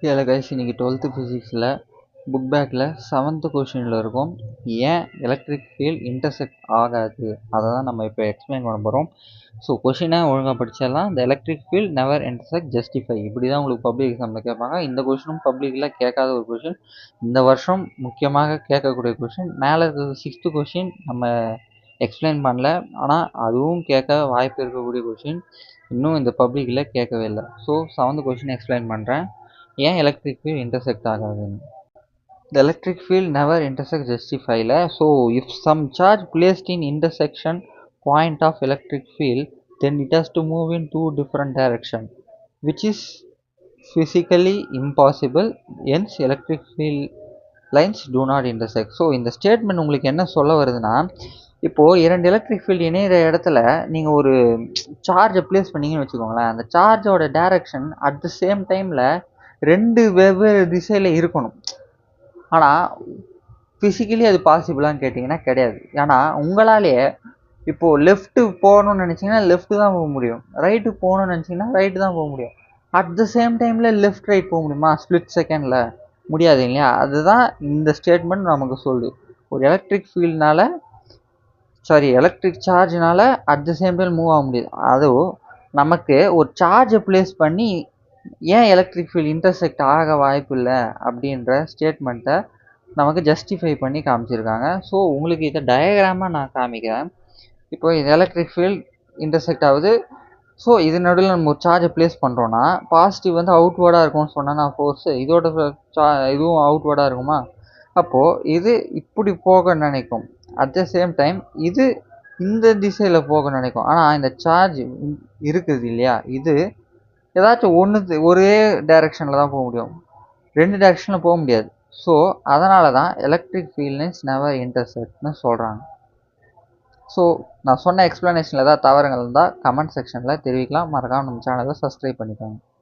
ஏல கைஸ், இன்னைக்கு 12th ஃபிசிக்ஸில் புக் பேக்கில் 7th கொஷினில் இருக்கும். ஏன் எலக்ட்ரிக் ஃபீல்ட் இன்டர்செக்ட் ஆகாது, அதை தான் நம்ம இப்போ எக்ஸ்பிளைன் பண்ண போகிறோம். ஸோ கொஷினை ஒழுங்காக படிச்சிடலாம். இந்த electric field never intersect justify, இப்படி தான் உங்களுக்கு பப்ளிக் எக்ஸாமில் கேட்பாங்க. இந்த கொஷினும் பப்ளிக்கில் கேட்காத ஒரு கொஷின், இந்த வருஷம் முக்கியமாக கேட்கக்கூடிய கொஷின். மேலே இருக்கிற 6th கொஷின் நம்ம எக்ஸ்பிளைன் பண்ணல, ஆனால் அதுவும் கேட்க வாய்ப்பு இருக்கக்கூடிய கொஷின். இன்னும் இந்த பப்ளிக்கில் கேட்கவே இல்லை. ஸோ 7th கொஷின் எக்ஸ்பிளைன் பண்ணுறேன். ஏன் எலக்ட்ரிக் ஃபீல்ட் இன்டர்செக்ட் ஆகாதுன்னு. The electric field never intersects justify. So if some charge placed in intersection point of electric field, then it has to move in two different direction, which is physically impossible. Hence electric field lines do not intersect. So இந்த statement உங்களுக்கு என்ன சொல்ல வருதுன்னா, இப்போது இரண்டு electric field இணையிற இடத்துல நீங்கள் ஒரு சார்ஜை ப்ளேஸ் பண்ணிங்கன்னு வச்சுக்கோங்களேன். அந்த சார்ஜோட டைரக்ஷன் அட் த சேம் டைமில் ரெண்டு வெவ்வேறு திசையில் இருக்கணும். ஆனால் ஃபிசிக்கலி அது பாசிபிளான்னு கேட்டிங்கன்னா கிடையாது. ஏன்னா உங்களாலேயே இப்போது லெஃப்ட்டு போகணுன்னு நினச்சிங்கன்னா லெஃப்ட்டு தான் போக முடியும், ரைட்டு போகணுன்னு நினச்சிங்கன்னா ரைட்டு தான் போக முடியும். அட் த சேம் டைமில் லெஃப்ட் ரைட் போக முடியுமா ஸ்ப்ளிட் செகண்டில்? முடியாது இல்லையா? அதுதான் இந்த ஸ்டேட்மெண்ட் நமக்கு சொல்லுது. ஒரு எலக்ட்ரிக் சார்ஜ்னால at the same time move ஆக முடியாது. அதுவும் நமக்கு ஒரு சார்ஜை ப்ளேஸ் பண்ணி ஏன் எலக்ட்ரிக் ஃபீல்ட் இன்டர்செக்ட் ஆக வாய்ப்பு இல்லை அப்படின்ற ஸ்டேட்மெண்ட்டை நமக்கு ஜஸ்டிஃபை பண்ணி காமிச்சிருக்காங்க. ஸோ உங்களுக்கு இதை டயக்ராமாக நான் காமிக்கிறேன். இப்போ இது எலக்ட்ரிக் ஃபீல்ட் இன்டர்செக்ட் ஆகுது. ஸோ இது நடுவில் நம்ம ஒரு சார்ஜை ப்ளேஸ் பண்ணுறோன்னா பாசிட்டிவ் வந்து அவுட்வேர்டாக இருக்கும்னு சொன்னேன்னா ஃபோர்ஸு, இதோட இதுவும் அவுட்வேர்டாக இருக்குமா? அப்போது இது இப்படி போக நினைக்கும். அட் த சேம் டைம் இது இந்த திசையில் போக நினைக்கும். ஆனால் இந்த சார்ஜ் இருக்குது இல்லையா, இது ஏதாச்சும் ஒரே டைரெக்ஷனில் தான் போக முடியும், ரெண்டு டைரெக்ஷனில் போக முடியாது. ஸோ அதனால தான் எலக்ட்ரிக் ஃபீல்ட் லைன்ஸ் நெவர் இன்டர்செக்ட்னு சொல்கிறாங்க. ஸோ நான் சொன்ன எக்ஸ்ப்ளனேஷனில் ஏதாவது தவறுகள் இருந்தால் கமெண்ட் செக்ஷனில் தெரிவிக்கலாம். மறக்காமல் நம்ம சேனலை சப்ஸ்கிரைப் பண்ணிக்கோங்க.